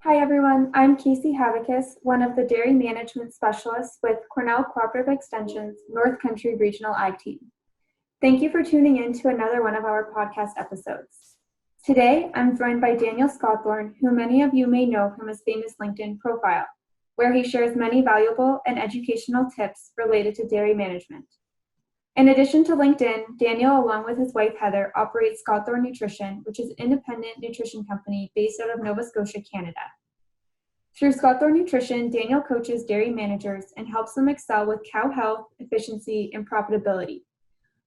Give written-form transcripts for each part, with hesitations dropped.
Hi everyone, I'm Casey Havekes, one of the dairy management specialists with Cornell Cooperative Extension's North Country Regional Ag Team. Thank you for tuning in to another one of our podcast episodes. Today, I'm joined by Daniel Scothorn, who many of you may know from his famous LinkedIn profile, where he shares many valuable and educational tips related to dairy management. In addition to LinkedIn, Daniel, along with his wife Heather, operates Scothorn Nutrition, which is an independent nutrition company based out of Nova Scotia, Canada. Through Scothorn Nutrition, Daniel coaches dairy managers and helps them excel with cow health, efficiency, and profitability.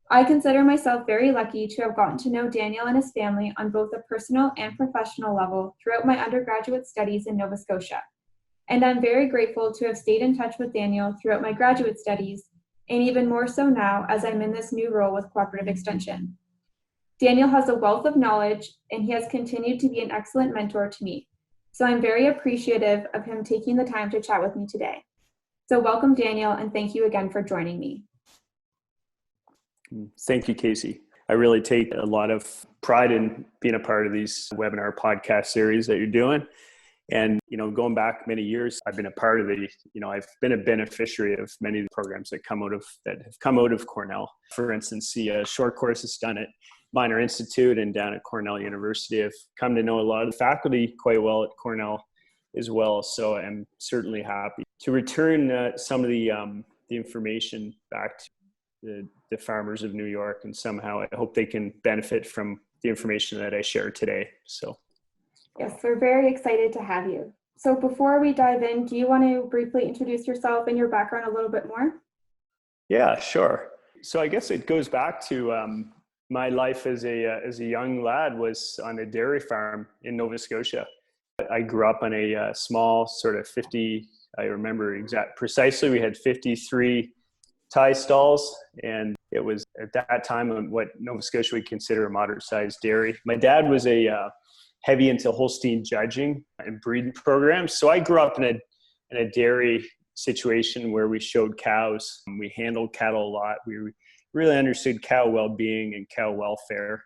I consider myself very lucky to have gotten to know Daniel and his family on both a personal and professional level throughout my undergraduate studies in Nova Scotia. And I'm very grateful to have stayed in touch with Daniel throughout my graduate studies, and even more so now as I'm in this new role with Cooperative Extension. Daniel has a wealth of knowledge, and he has continued to be an excellent mentor to me. So I'm very appreciative of him taking the time to chat with me today. So welcome, Daniel, and thank you again for joining me. Thank you, Casey. I really take a lot of pride in being a part of these webinar podcast series that you're doing. And, going back many years, I've been a part of I've been a beneficiary of many of the programs that have come out of Cornell. For instance, the short courses done at Minor Institute and down at Cornell University. I've come to know a lot of the faculty quite well at Cornell as well. So I'm certainly happy to return some of the information back to the farmers of New York, and somehow I hope they can benefit from the information that I share today. So. Yes, we're very excited to have you. So before we dive in, do you want to briefly introduce yourself and your background a little bit more? Yeah, sure. So I guess it goes back to my life as a young lad was on a dairy farm in Nova Scotia. I grew up on a small sort of 50, I remember precisely, we had 53 tie stalls, and it was at that time what Nova Scotia would consider a moderate-sized dairy. My dad was heavy into Holstein judging and breeding programs. So I grew up in a dairy situation where we showed cows. We handled cattle a lot. We really understood cow well-being and cow welfare.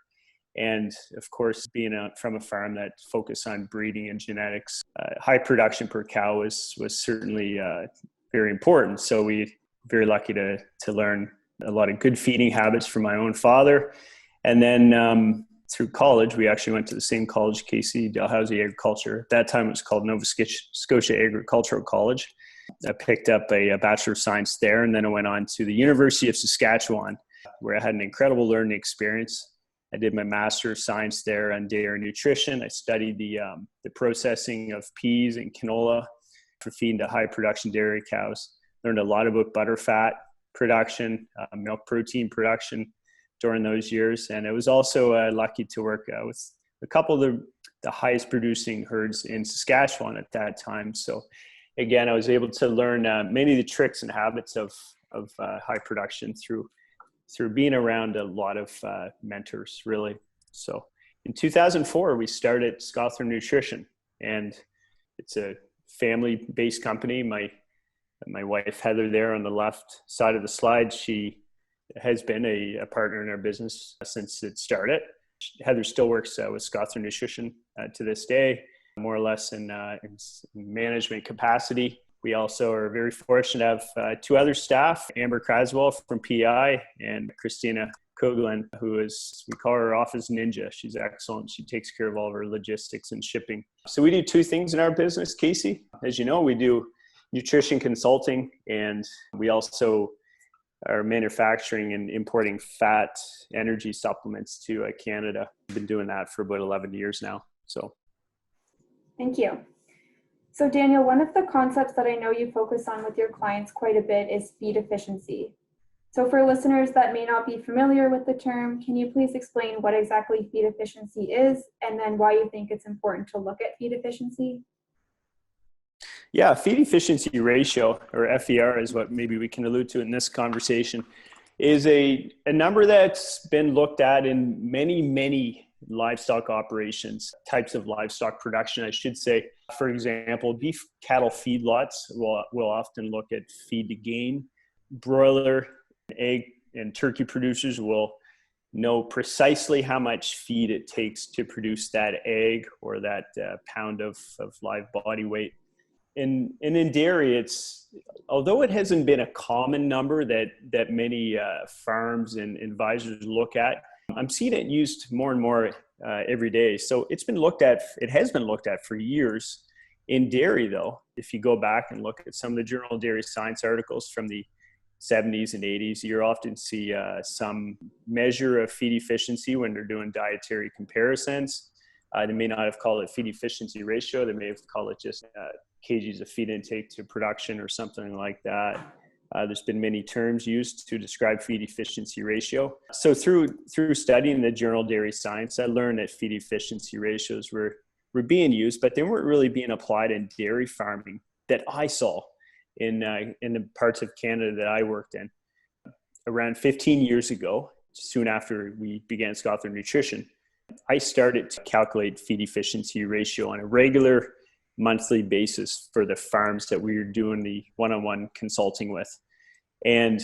And of course, being from a farm that focused on breeding and genetics, high production per cow was certainly very important. So we very lucky to learn a lot of good feeding habits from my own father. And then through college, we actually went to the same college, Casey, Dalhousie Agriculture. At that time, it was called Nova Scotia Agricultural College. I picked up a Bachelor of Science there, and then I went on to the University of Saskatchewan, where I had an incredible learning experience. I did my Master of Science there on dairy nutrition. I studied the processing of peas and canola for feeding to high production dairy cows. Learned a lot about butterfat production, milk protein production during those years. And I was also lucky to work with a couple of the highest producing herds in Saskatchewan at that time. So again, I was able to learn many of the tricks and habits of high production through being around a lot of mentors, really. So in 2004, we started Scothorn Nutrition, and it's a family-based company. My wife, Heather, there on the left side of the slide, she has been a partner in our business since it started. Heather still works with Scothorn Nutrition to this day, more or less in management capacity. We also are very fortunate to have two other staff, Amber Craswell from PI and Christina Coughlin, who we call her office ninja. She's excellent. She takes care of all of our logistics and shipping. So we do two things in our business, Casey. As you know, we do nutrition consulting, and we also are manufacturing and importing fat energy supplements to Canada. We've been doing that for about 11 years now. So, thank you. So Daniel, one of the concepts that I know you focus on with your clients quite a bit is feed efficiency. So for listeners that may not be familiar with the term, can you please explain what exactly feed efficiency is, and then why you think it's important to look at feed efficiency? Yeah, feed efficiency ratio, or FER, is what maybe we can allude to in this conversation, is a number that's been looked at in many livestock operations, types of livestock production, I should say. For example, beef cattle feedlots will often look at feed to gain. Broiler, egg, and turkey producers will know precisely how much feed it takes to produce that egg or that pound of live body weight. And in dairy, although it hasn't been a common number that many farms and advisors look at, I'm seeing it used more and more every day. So it has been looked at for years. In dairy, though, if you go back and look at some of the Journal of Dairy Science articles from the 70s and 80s, you often see some measure of feed efficiency when they're doing dietary comparisons. They may not have called it feed efficiency ratio. They may have called it just kgs of feed intake to production or something like that. There's been many terms used to describe feed efficiency ratio. So through studying the Journal of Dairy Science, I learned that feed efficiency ratios were being used, but they weren't really being applied in dairy farming that I saw in the parts of Canada that I worked in. Around 15 years ago, soon after we began Scothorn Nutrition, I started to calculate feed efficiency ratio on a regular monthly basis for the farms that we were doing the one-on-one consulting with. And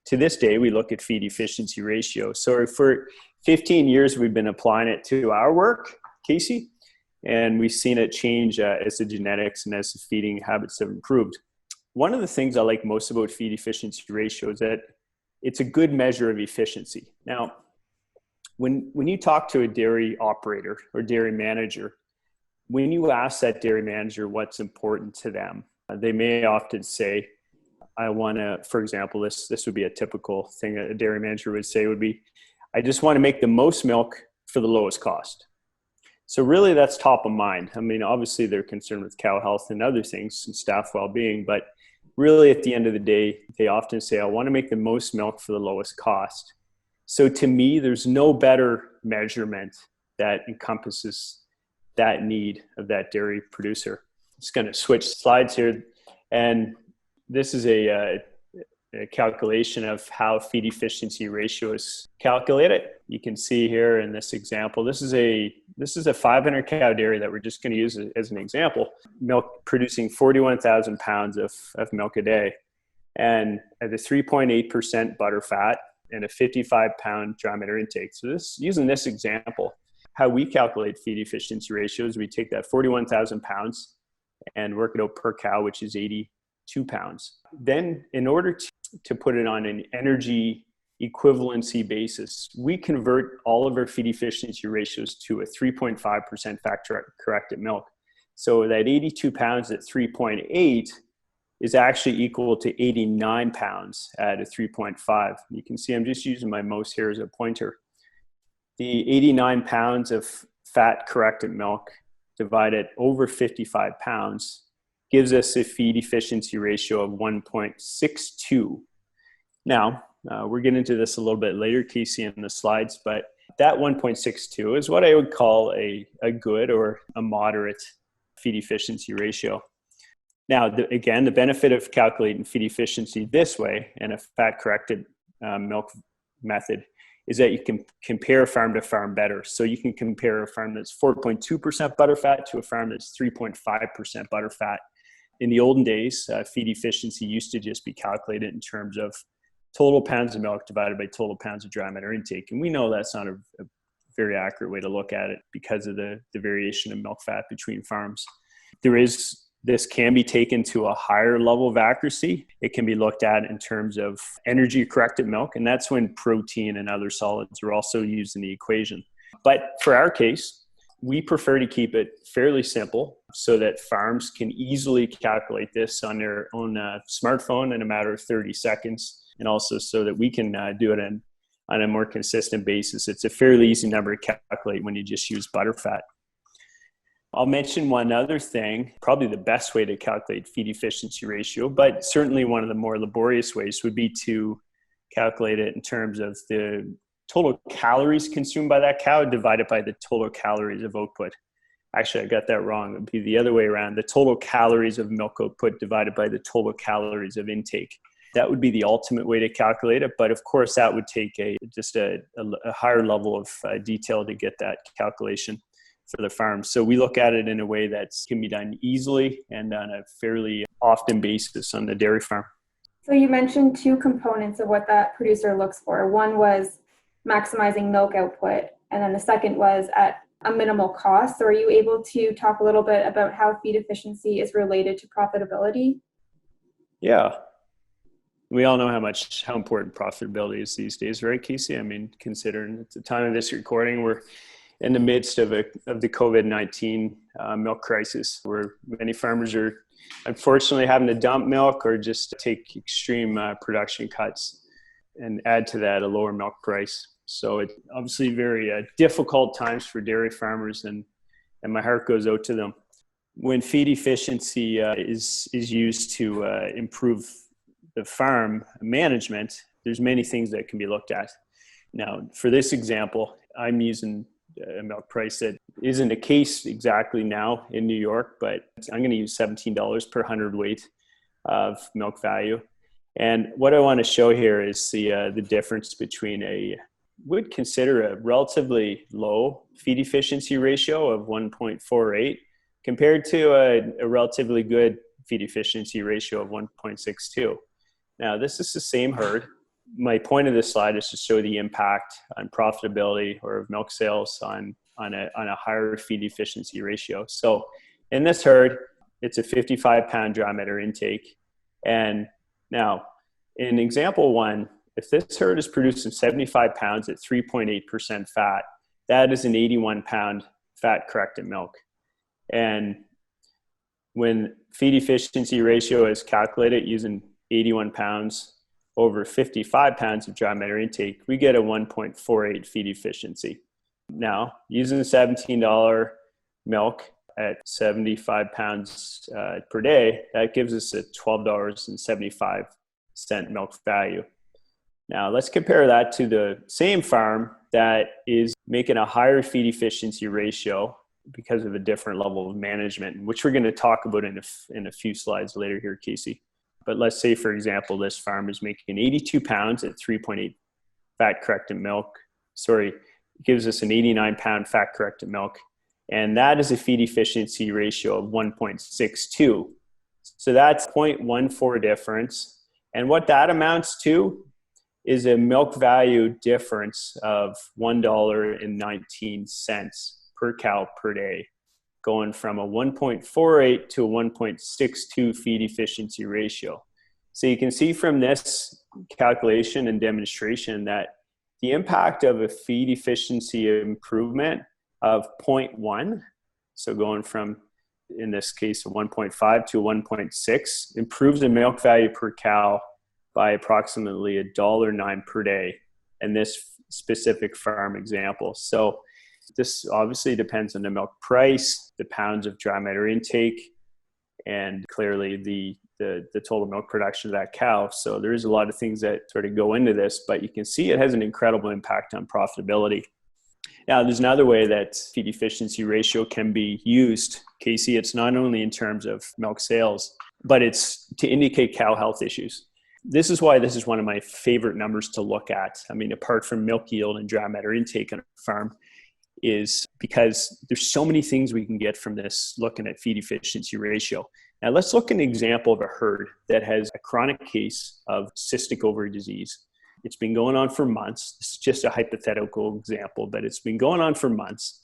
to this day, we look at feed efficiency ratio. So for 15 years, we've been applying it to our work, Casey, and we've seen it change as the genetics and as the feeding habits have improved. One of the things I like most about feed efficiency ratio is that it's a good measure of efficiency. Now, when you talk to a dairy operator or dairy manager, when you ask that dairy manager what's important to them, they may often say, I want to, for example, this would be a typical thing a dairy manager would say would be, I just want to make the most milk for the lowest cost. So really that's top of mind. I mean, obviously they're concerned with cow health and other things and staff well-being, but really at the end of the day, they often say, I want to make the most milk for the lowest cost. So to me, there's no better measurement that encompasses that need of that dairy producer. Just going to switch slides here. And this is a calculation of how feed efficiency ratio is calculated. You can see here in this example, this is a 500 cow dairy that we're just going to use as an example. Milk producing 41,000 pounds of milk a day, and at a 3.8% butter fat and a 55 pound dry matter intake. So using this example, how we calculate feed efficiency ratios, we take that 41,000 pounds and work it out per cow, which is 82 pounds. Then in order to put it on an energy equivalency basis, we convert all of our feed efficiency ratios to a 3.5% fat corrected milk. So that 82 pounds at 3.8 is actually equal to 89 pounds at a 3.5. You can see I'm just using my mouse here as a pointer. The 89 pounds of fat corrected milk divided over 55 pounds gives us a feed efficiency ratio of 1.62. Now, we're getting into this a little bit later, Casey, in the slides, but that 1.62 is what I would call a good or a moderate feed efficiency ratio. Now, again, the benefit of calculating feed efficiency this way in a fat-corrected milk method is that you can compare farm to farm better. So you can compare a farm that's 4.2% butterfat to a farm that's 3.5% butterfat. In the olden days, feed efficiency used to just be calculated in terms of total pounds of milk divided by total pounds of dry matter intake. And we know that's not a very accurate way to look at it because of the variation of milk fat between farms. This can be taken to a higher level of accuracy. It can be looked at in terms of energy corrected milk, and that's when protein and other solids are also used in the equation. But for our case, we prefer to keep it fairly simple so that farms can easily calculate this on their own smartphone in a matter of 30 seconds, and also so that we can do it on a more consistent basis. It's a fairly easy number to calculate when you just use butterfat. I'll mention one other thing, probably the best way to calculate feed efficiency ratio, but certainly one of the more laborious ways would be to calculate it in terms of the total calories consumed by that cow divided by the total calories of output. Actually, I got that wrong. It would be the other way around. The total calories of milk output divided by the total calories of intake. That would be the ultimate way to calculate it. But of course, that would take a higher level of detail to get that calculation for the farm. So we look at it in a way that can be done easily and on a fairly often basis on the dairy farm. So you mentioned two components of what that producer looks for. One was maximizing milk output, and then the second was at a minimal cost. So are you able to talk a little bit about how feed efficiency is related to profitability? Yeah. We all know how important profitability is these days, right, Casey? I mean, considering at the time of this recording, we're in the midst of the COVID-19 milk crisis, where many farmers are unfortunately having to dump milk or just take extreme production cuts and add to that a lower milk price. So it's obviously very difficult times for dairy farmers, and my heart goes out to them. When feed efficiency is used to improve the farm management, there's many things that can be looked at. Now, for this example, I'm using a milk price that isn't the case exactly now in New York, but I'm going to use $17 per hundredweight of milk value. And what I want to show here is the difference between would consider a relatively low feed efficiency ratio of 1.48 compared to a relatively good feed efficiency ratio of 1.62. Now, this is the same herd. My point of this slide is to show the impact on profitability or milk sales on a higher feed efficiency ratio. So in this herd, it's a 55-pound dry matter intake. And now, in example one, if this herd is producing 75 pounds at 3.8% fat, that is an 81-pound fat-corrected milk. And when feed efficiency ratio is calculated using 81 pounds over 55 pounds of dry matter intake, we get a 1.48 feed efficiency. Now, using the $17 milk at 75 pounds per day, that gives us a $12.75 milk value. Now, let's compare that to the same farm that is making a higher feed efficiency ratio because of a different level of management, which we're going to talk about in a few slides later here, Casey. But let's say, for example, this farm is making 82 pounds at 3.8 fat-corrected milk. It gives us an 89-pound fat-corrected milk. And that is a feed efficiency ratio of 1.62. So that's 0.14 difference. And what that amounts to is a milk value difference of $1.19 per cow per day, going from a 1.48 to a 1.62 feed efficiency ratio. So you can see from this calculation and demonstration that the impact of a feed efficiency improvement of 0.1, so going from, in this case, a 1.5 to a 1.6, improves the milk value per cow by approximately $1.09 per day in this specific farm example. So this obviously depends on the milk price, the pounds of dry matter intake, and clearly the total milk production of that cow. So there's a lot of things that sort of go into this, but you can see it has an incredible impact on profitability. Now, there's another way that feed efficiency ratio can be used, Casey. It's not only in terms of milk sales, but it's to indicate cow health issues. This is why this is one of my favorite numbers to look at. I mean, apart from milk yield and dry matter intake on a farm, is because there's so many things we can get from this looking at feed efficiency ratio. Now let's look at an example of a herd that has a chronic case of cystic ovary disease. It's been going on for months. This is just a hypothetical example, but it's been going on for months,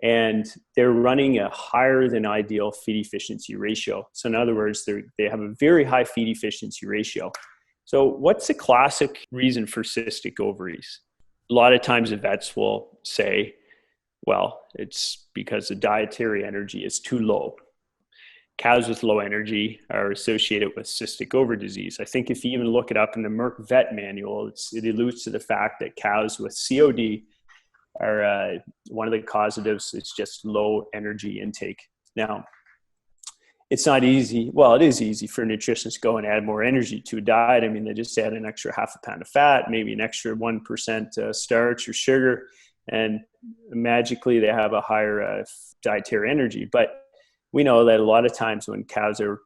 and they're running a higher than ideal feed efficiency ratio. So in other words, they have a very high feed efficiency ratio. So what's the classic reason for cystic ovaries? A lot of times the vets will say, well, it's because the dietary energy is too low. Cows with low energy are associated with cystic ovary disease. I think if you even look it up in the Merck Vet Manual, it alludes to the fact that cows with COD are one of the causatives. It's just low energy intake. Now, it's not easy. Well, it is easy for nutritionists to go and add more energy to a diet. I mean, they just add an extra half a pound of fat, maybe an extra 1% starch or sugar, and magically they have a higher dietary energy. But we know that a lot of times when cows are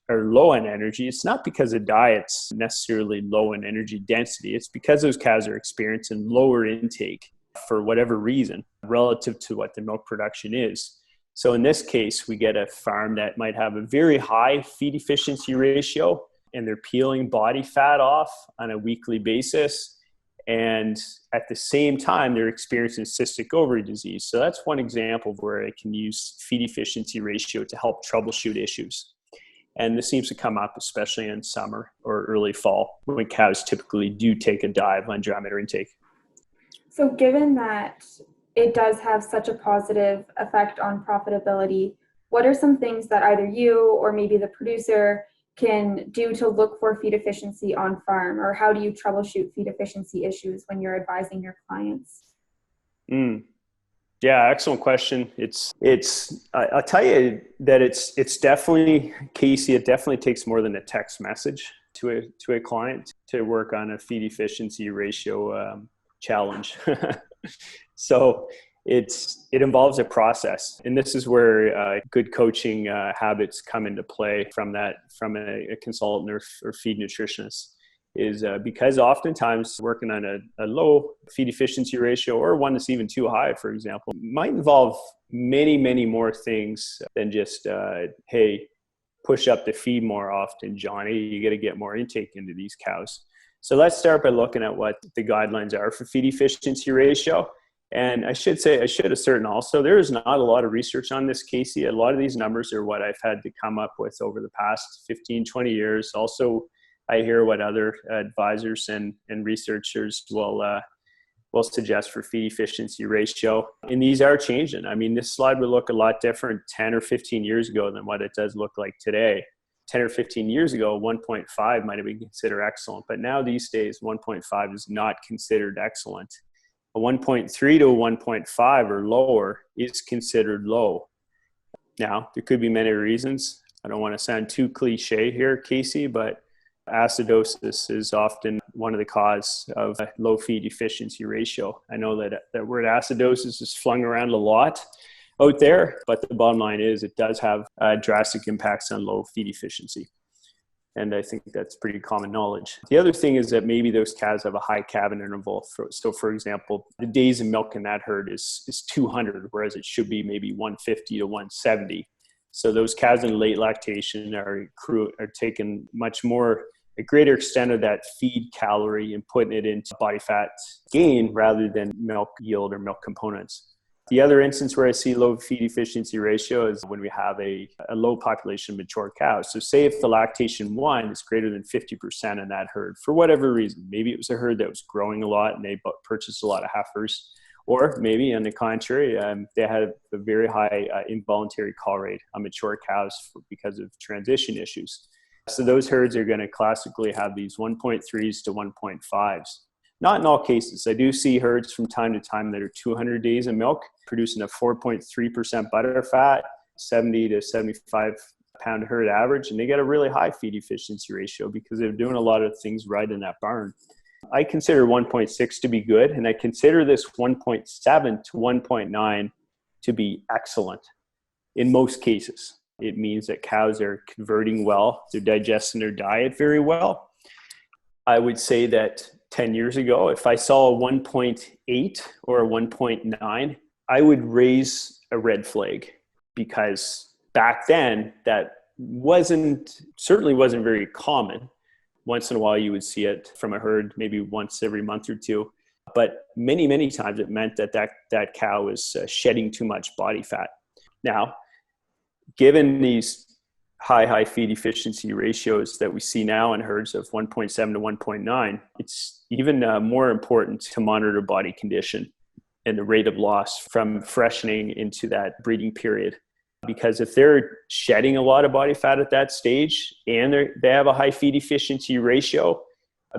low in energy, it's not because the diet's necessarily low in energy density. It's because those cows are experiencing lower intake for whatever reason relative to what the milk production is. So in this case, we get a farm that might have a very high feed efficiency ratio, and they're peeling body fat off on a weekly basis. And at the same time, they're experiencing cystic ovary disease. So that's one example of where I can use feed efficiency ratio to help troubleshoot issues. And this seems to come up especially in summer or early fall when cows typically do take a dive on dry matter intake. So given that it does have such a positive effect on profitability, what are some things that either you or maybe the producer can do to look for feed efficiency on farm, or how do you troubleshoot feed efficiency issues when you're advising your clients? Yeah, excellent question. I'll tell you that it's definitely, Casey, it definitely takes more than a text message to a client to work on a feed efficiency ratio challenge. So it involves a process, and this is where good coaching habits come into play from a consultant or feed nutritionist. Is because oftentimes working on a low feed efficiency ratio, or one that's even too high, for example, might involve many, many more things than just, hey, push up the feed more often, Johnny. You got to get more intake into these cows. So let's start by looking at what the guidelines are for feed efficiency ratio. And I should assert also, there is not a lot of research on this, Casey. A lot of these numbers are what I've had to come up with over the past 15, 20 years. Also, I hear what other advisors and researchers will suggest for feed efficiency ratio. And these are changing. I mean, this slide would look a lot different 10 or 15 years ago than what it does look like today. 10 or 15 years ago, 1.5 might have been considered excellent, but now these days, 1.5 is not considered excellent. A 1.3 to a 1.5 or lower is considered low. Now, there could be many reasons. I don't want to sound too cliche here, Casey, but acidosis is often one of the cause of a low feed efficiency ratio. I know that word acidosis is flung around a lot out there, but the bottom line is it does have drastic impacts on low feed efficiency. And I think that's pretty common knowledge. The other thing is that maybe those calves have a high calving interval. So for example, the days of milk in that herd is 200, whereas it should be maybe 150 to 170. So those calves in late lactation are taking a greater extent of that feed calorie and putting it into body fat gain rather than milk yield or milk components. The other instance where I see low feed efficiency ratio is when we have a low population of mature cows. So say if the lactation 1 is greater than 50% in that herd, for whatever reason, maybe it was a herd that was growing a lot and they purchased a lot of heifers, or maybe on the contrary, they had a very high involuntary call rate on mature cows because of transition issues. So those herds are going to classically have these 1.3s to 1.5s. Not in all cases. I do see herds from time to time that are 200 days of milk, producing a 4.3% butter fat, 70 to 75 pound herd average, and they get a really high feed efficiency ratio because they're doing a lot of things right in that barn. I consider 1.6 to be good, and I consider this 1.7 to 1.9 to be excellent in most cases. It means that cows are converting well, they're digesting their diet very well. I would say that 10 years ago, if I saw a 1.8 or a 1.9, I would raise a red flag, because back then that certainly wasn't very common. Once in a while you would see it from a herd, maybe once every month or two. But many, many times it meant that cow was shedding too much body fat. Now, given these high feed efficiency ratios that we see now in herds of 1.7 to 1.9, it's even more important to monitor body condition and the rate of loss from freshening into that breeding period. Because if they're shedding a lot of body fat at that stage and they have a high feed efficiency ratio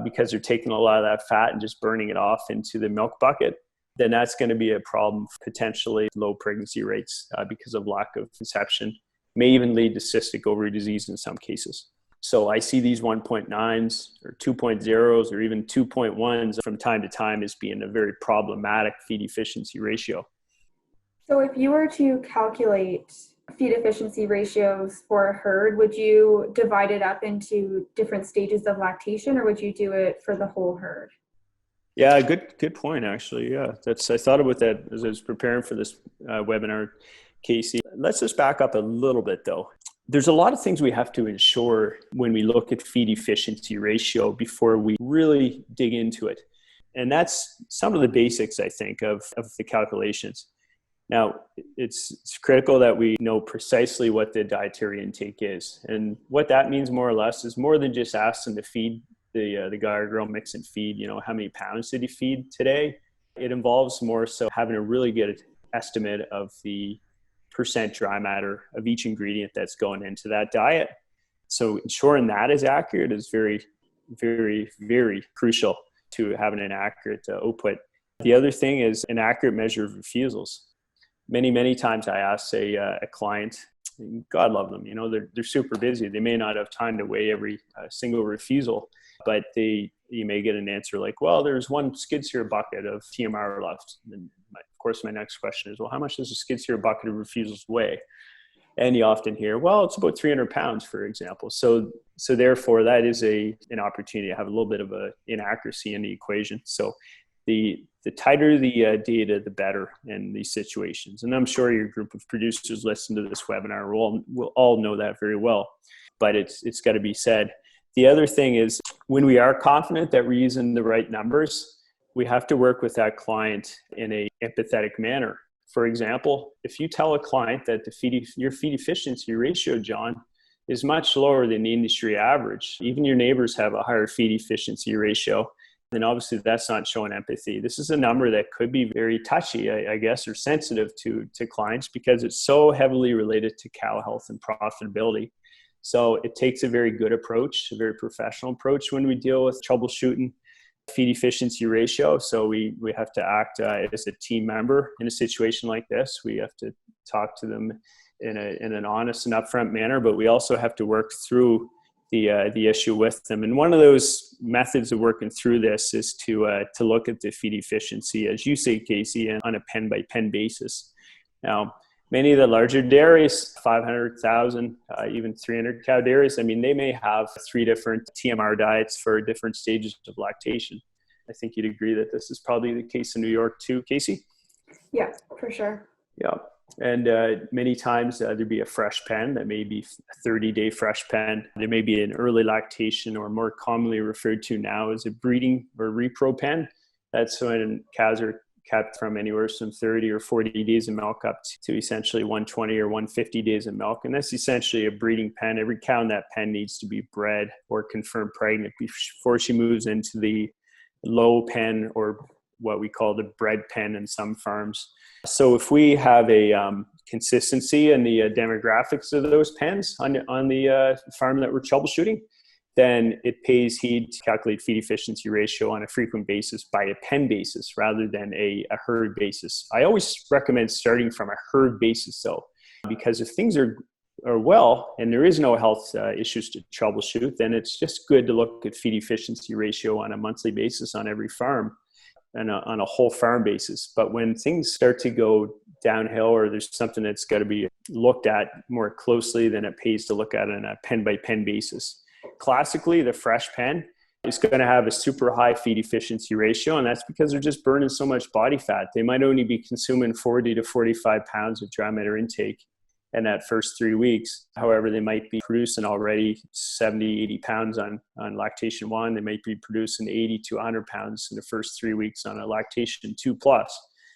because they're taking a lot of that fat and just burning it off into the milk bucket, then that's going to be a problem, potentially low pregnancy rates because of lack of conception. May even lead to cystic ovary disease in some cases. So I see these 1.9s or 2.0s or even 2.1s from time to time as being a very problematic feed efficiency ratio. So if you were to calculate feed efficiency ratios for a herd, would you divide it up into different stages of lactation, or would you do it for the whole herd? Yeah, good point, actually. Yeah, I thought about that as I was preparing for this webinar, Casey. Let's just back up a little bit, though. There's a lot of things we have to ensure when we look at feed efficiency ratio before we really dig into it. And that's some of the basics, I think, of the calculations. Now, it's critical that we know precisely what the dietary intake is. And what that means more or less is more than just asking to feed the guy or girl mix and feed, how many pounds did he feed today? It involves more so having a really good estimate of the percent dry matter of each ingredient that's going into that diet. So ensuring that is accurate is very, very, very crucial to having an accurate output. The other thing is an accurate measure of refusals. Many times I ask a client, God love them, they're super busy. They may not have time to weigh every single refusal, but you may get an answer like, well, there's one skid steer bucket of TMR left. And of course, my next question is, well, how much does a skid steer bucket of refusals weigh? And you often hear, well, it's about 300 pounds, for example. So therefore, that is an opportunity to have a little bit of an inaccuracy in the equation. So the tighter the data, the better in these situations. And I'm sure your group of producers listening to this webinar will all know that very well. But it's got to be said. The other thing is, when we are confident that we're using the right numbers, we have to work with that client in an empathetic manner. For example, if you tell a client that your feed efficiency ratio, John, is much lower than the industry average, even your neighbors have a higher feed efficiency ratio, then obviously that's not showing empathy. This is a number that could be very touchy, I guess, or sensitive to clients because it's so heavily related to cow health and profitability. So it takes a very good approach, a very professional approach when we deal with troubleshooting feed efficiency ratio. So we have to act as a team member in a situation like this. We have to talk to them in an honest and upfront manner, but we also have to work through the issue with them. And one of those methods of working through this is to look at the feed efficiency, as you say, Casey, on a pen by pen basis. Now, many of the larger dairies, 500,000, even 300 cow dairies, they may have 3 different TMR diets for different stages of lactation. I think you'd agree that this is probably the case in New York too, Casey? Yeah, for sure. Yeah. And many times there'd be a fresh pen that may be a 30-day fresh pen. There may be an early lactation, or more commonly referred to now as a breeding or repro pen. That's when cows are kept from anywhere from 30 or 40 days of milk up to essentially 120 or 150 days of milk. And that's essentially a breeding pen. Every cow in that pen needs to be bred or confirmed pregnant before she moves into the low pen, or what we call the bred pen in some farms. So if we have a consistency in the demographics of those pens on the farm that we're troubleshooting, then it pays heed to calculate feed efficiency ratio on a frequent basis by a pen basis rather than a herd basis. I always recommend starting from a herd basis though, because if things are well and there is no health issues to troubleshoot, then it's just good to look at feed efficiency ratio on a monthly basis on every farm and on a whole farm basis. But when things start to go downhill, or there's something that's got to be looked at more closely, then it pays to look at it on a pen by pen basis. Classically, the fresh pen is going to have a super high feed efficiency ratio, and that's because they're just burning so much body fat. They might only be consuming 40 to 45 pounds of dry matter intake in that first 3 weeks. However, they might be producing already 70, 80 pounds on lactation 1. They might be producing 80 to 100 pounds in the first 3 weeks on a lactation 2+.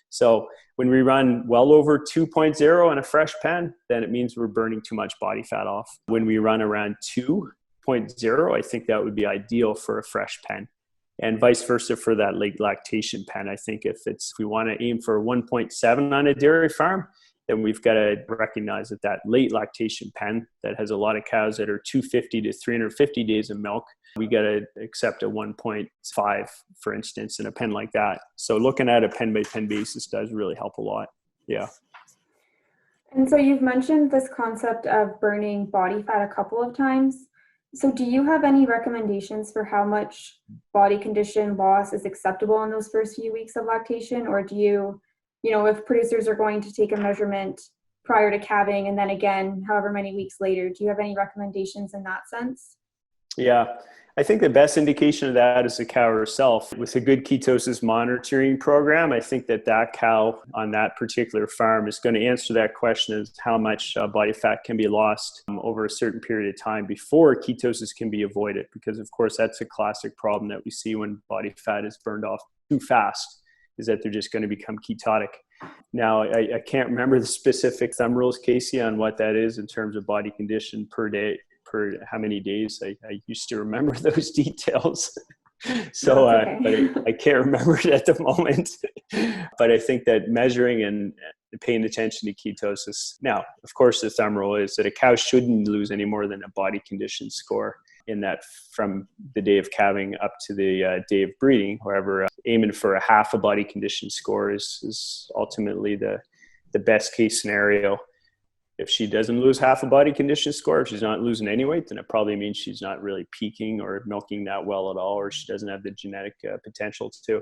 So when we run well over 2.0 in a fresh pen, then it means we're burning too much body fat off. When we run around 2.0, I think that would be ideal for a fresh pen. And vice versa for that late lactation pen. I think if we want to aim for 1.7 on a dairy farm, then we've got to recognize that late lactation pen that has a lot of cows that are 250 to 350 days of milk, we got to accept a 1.5, for instance, in a pen like that. So looking at a pen by pen basis does really help a lot. Yeah. And so you've mentioned this concept of burning body fat a couple of times. So do you have any recommendations for how much body condition loss is acceptable in those first few weeks of lactation? Or do you, if producers are going to take a measurement prior to calving and then again, however many weeks later, do you have any recommendations in that sense? Yeah, I think the best indication of that is the cow herself. With a good ketosis monitoring program, I think that cow on that particular farm is going to answer that question as how much body fat can be lost over a certain period of time before ketosis can be avoided. Because of course, that's a classic problem that we see when body fat is burned off too fast is that they're just going to become ketotic. Now, I can't remember the specific thumb rules, Casey, on what that is in terms of body condition per day, per how many days. I used to remember those details. So, okay. but I can't remember it at the moment. But I think that measuring and paying attention to ketosis. Now, of course, the thumb rule is that a cow shouldn't lose any more than a body condition score in that from the day of calving up to the day of breeding. However, aiming for a half a body condition score is ultimately the best case scenario. If she doesn't lose half a body condition score, if she's not losing any weight, then it probably means she's not really peaking or milking that well at all, or she doesn't have the genetic potential to.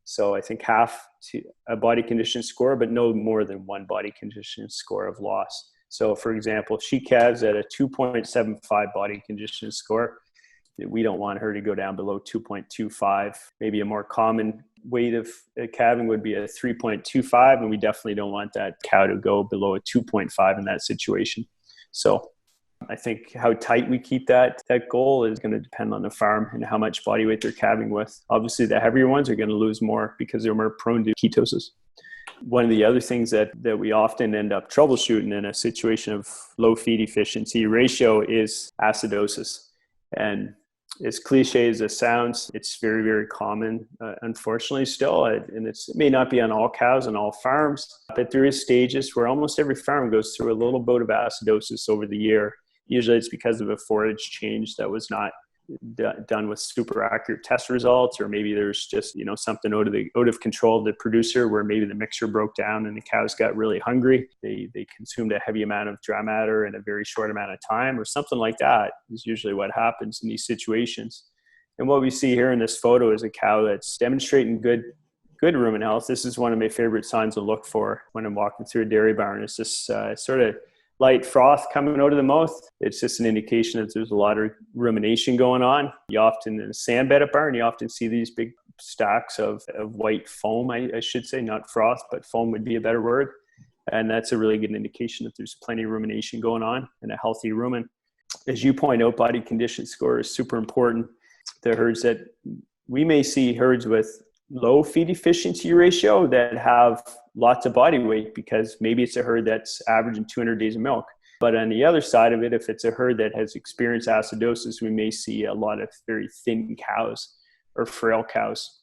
So I think half to a body condition score, but no more than one body condition score of loss. So for example, if she calves at a 2.75 body condition score, we don't want her to go down below 2.25. Maybe a more common weight of calving would be a 3.25, and we definitely don't want that cow to go below a 2.5 in that situation. So I think how tight we keep that goal is going to depend on the farm and how much body weight they're calving with. Obviously, the heavier ones are going to lose more because they're more prone to ketosis. One of the other things that we often end up troubleshooting in a situation of low feed efficiency ratio is acidosis. And as cliche as it sounds, it's very, very common, unfortunately still. And it may not be on all cows and all farms, but there is stages where almost every farm goes through a little bout of acidosis over the year. Usually it's because of a forage change that was not done with super accurate test results, or maybe there's just, something out of control of the producer where maybe the mixer broke down and the cows got really hungry. They consumed a heavy amount of dry matter in a very short amount of time, or something like that is usually what happens in these situations. And what we see here in this photo is a cow that's demonstrating good rumen health. This is one of my favorite signs to look for when I'm walking through a dairy barn. It's this sort of light froth coming out of the mouth. It's just an indication that there's a lot of rumination going on. You often, in a sand bed at barn, you often see these big stacks of white foam, I should say, not froth, but foam would be a better word. And that's a really good indication that there's plenty of rumination going on and a healthy rumen. As you point out, body condition score is super important. The herds that we may see herds with low feed efficiency ratio that have lots of body weight because maybe it's a herd that's averaging 200 days of milk. But on the other side of it, if it's a herd that has experienced acidosis, we may see a lot of very thin cows or frail cows.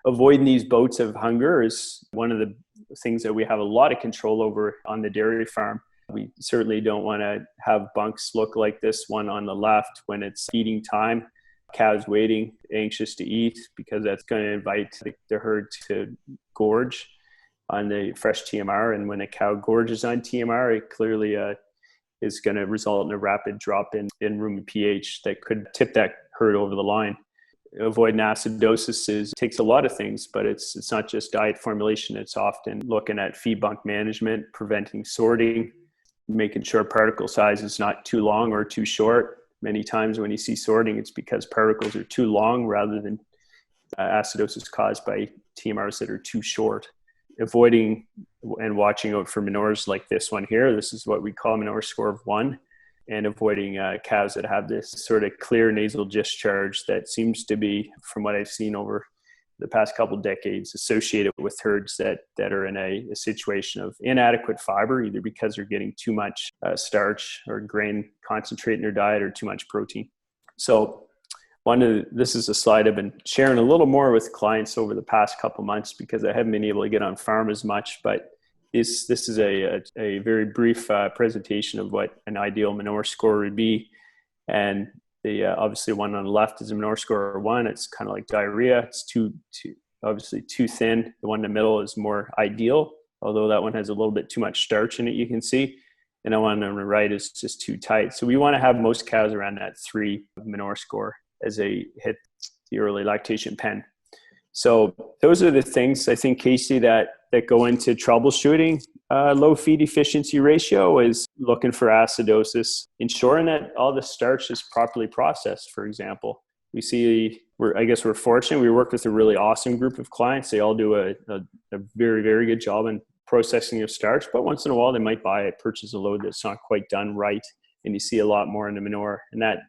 Avoiding these bouts of hunger is one of the things that we have a lot of control over on the dairy farm. We certainly don't want to have bunks look like this one on the left when it's feeding time. Cows waiting, anxious to eat, because that's going to invite the herd to gorge on the fresh TMR. And when a cow gorges on TMR, it clearly is going to result in a rapid drop in rumen pH that could tip that herd over the line. Avoiding acidosis takes a lot of things, but it's not just diet formulation. It's often looking at feed bunk management, preventing sorting, making sure particle size is not too long or too short. Many times when you see sorting, it's because particles are too long rather than acidosis caused by TMRs that are too short. Avoiding and watching out for manures like this one here. This is what we call manure score of 1. And avoiding cows that have this sort of clear nasal discharge that seems to be, from what I've seen over the past couple of decades, associated with herds that are in a situation of inadequate fiber, either because they're getting too much starch or grain concentrate in their diet or too much protein. So this is a slide I've been sharing a little more with clients over the past couple months because I haven't been able to get on farm as much, but this is a very brief presentation of what an ideal manure score would be. And the obviously one on the left is a manure score of 1. It's kind of like diarrhea. It's obviously too thin. The one in the middle is more ideal, although that one has a little bit too much starch in it, you can see. And the one on the right is just too tight. So we want to have most cows around that 3 manure score as they hit the early lactation pen. So those are the things, I think, Casey, that go into troubleshooting low feed efficiency ratio is looking for acidosis, ensuring that all the starch is properly processed, for example. We see, we're fortunate. We work with a really awesome group of clients. They all do a very, very good job in processing of starch, but once in a while they might purchase a load that's not quite done right, and you see a lot more in the manure. And that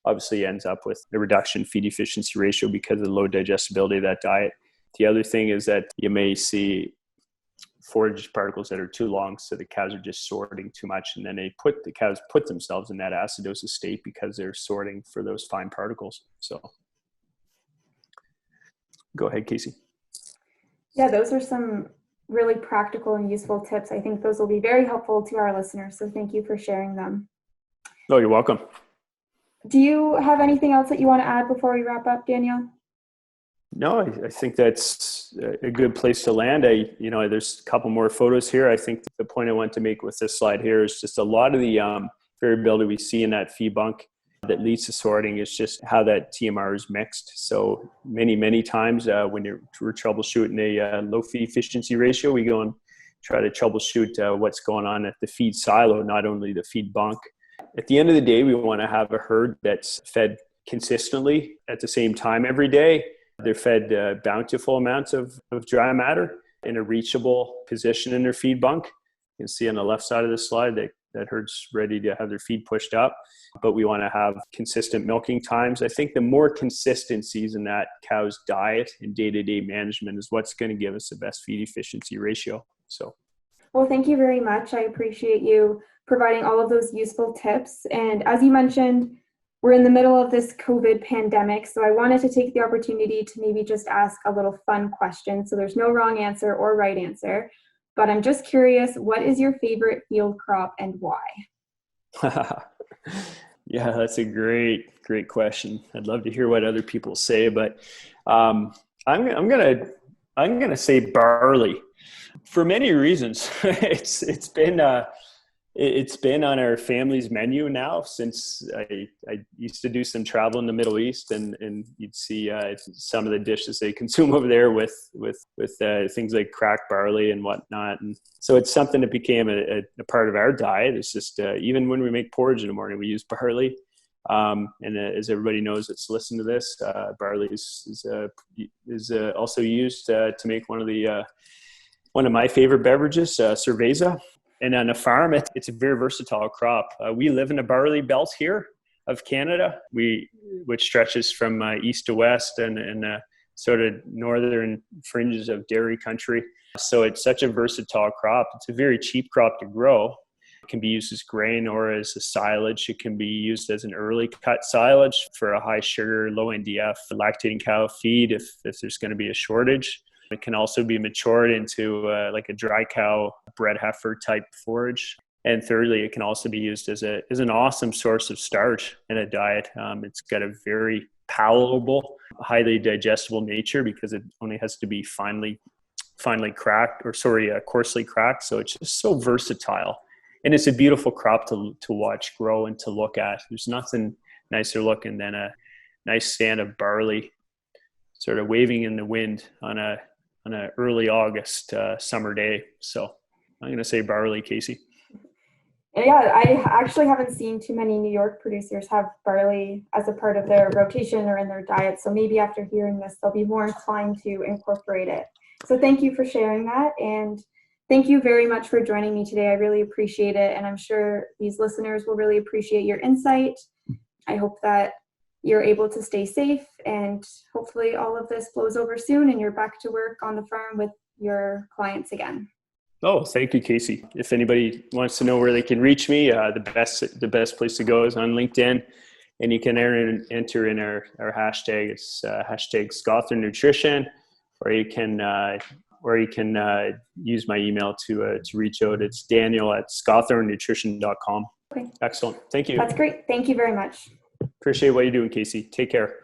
obviously ends up with a reduction in feed efficiency ratio because of the low digestibility of that diet. The other thing is that you may see forage particles that are too long, so the cows are just sorting too much, and then the cows put themselves in that acidosis state because they're sorting for those fine particles. So go ahead, Casey. Yeah, those are some really practical and useful tips. I think those will be very helpful to our listeners, so thank you for sharing them. Oh, you're welcome. Do you have anything else that you want to add before we wrap up, Daniel? No, I think that's a good place to land. There's a couple more photos here. I think the point I want to make with this slide here is just a lot of the variability we see in that feed bunk that leads to sorting is just how that TMR is mixed. So many times when we're troubleshooting a low feed efficiency ratio, we go and try to troubleshoot what's going on at the feed silo, not only the feed bunk. At the end of the day, we want to have a herd that's fed consistently at the same time every day. They're fed bountiful amounts of dry matter in a reachable position in their feed bunk. You can see on the left side of the slide that herd's ready to have their feed pushed up, but we want to have consistent milking times. I think the more consistencies in that cow's diet and day-to-day management is what's going to give us the best feed efficiency ratio. So, well, thank you very much. I appreciate you providing all of those useful tips. And as you mentioned, we're in the middle of this COVID pandemic, so I wanted to take the opportunity to maybe just ask a little fun question. So there's no wrong answer or right answer, but I'm just curious, what is your favorite field crop and why? Yeah, that's a great question. I'd love to hear what other people say, but I'm gonna say barley for many reasons. It's been on our family's menu now since I used to do some travel in the Middle East, and you'd see some of the dishes they consume over there with things like cracked barley and whatnot. And so it's something that became a part of our diet. It's just even when we make porridge in the morning, we use barley. And as everybody knows that's listened to this, barley is also used to make one of my favorite beverages, cerveza. And on a farm, it's a very versatile crop. We live in a barley belt here of Canada, which stretches from east to west and sort of northern fringes of dairy country. So it's such a versatile crop. It's a very cheap crop to grow. It can be used as grain or as a silage. It can be used as an early cut silage for a high sugar, low NDF lactating cow feed if there's going to be a shortage. It can also be matured into like a dry cow bred heifer type forage. And thirdly, it can also be used as an awesome source of starch in a diet. It's got a very palatable, highly digestible nature because it only has to be coarsely cracked. So it's just so versatile. And it's a beautiful crop to watch grow and to look at. There's nothing nicer looking than a nice stand of barley sort of waving in the wind on an early August summer day. So I'm going to say barley, Casey. Yeah, I actually haven't seen too many New York producers have barley as a part of their rotation or in their diet. So maybe after hearing this, they'll be more inclined to incorporate it. So thank you for sharing that. And thank you very much for joining me today. I really appreciate it. And I'm sure these listeners will really appreciate your insight. I hope that you're able to stay safe, and hopefully all of this blows over soon and you're back to work on the farm with your clients again. Oh, thank you, Casey. If anybody wants to know where they can reach me, the best place to go is on LinkedIn, and you can enter in our hashtag. It's hashtag Scothorn Nutrition, or you can use my email to reach out. It's Daniel@scothornnutrition.com. Okay. Excellent. Thank you. That's great. Thank you very much. Appreciate what you're doing, Casey. Take care.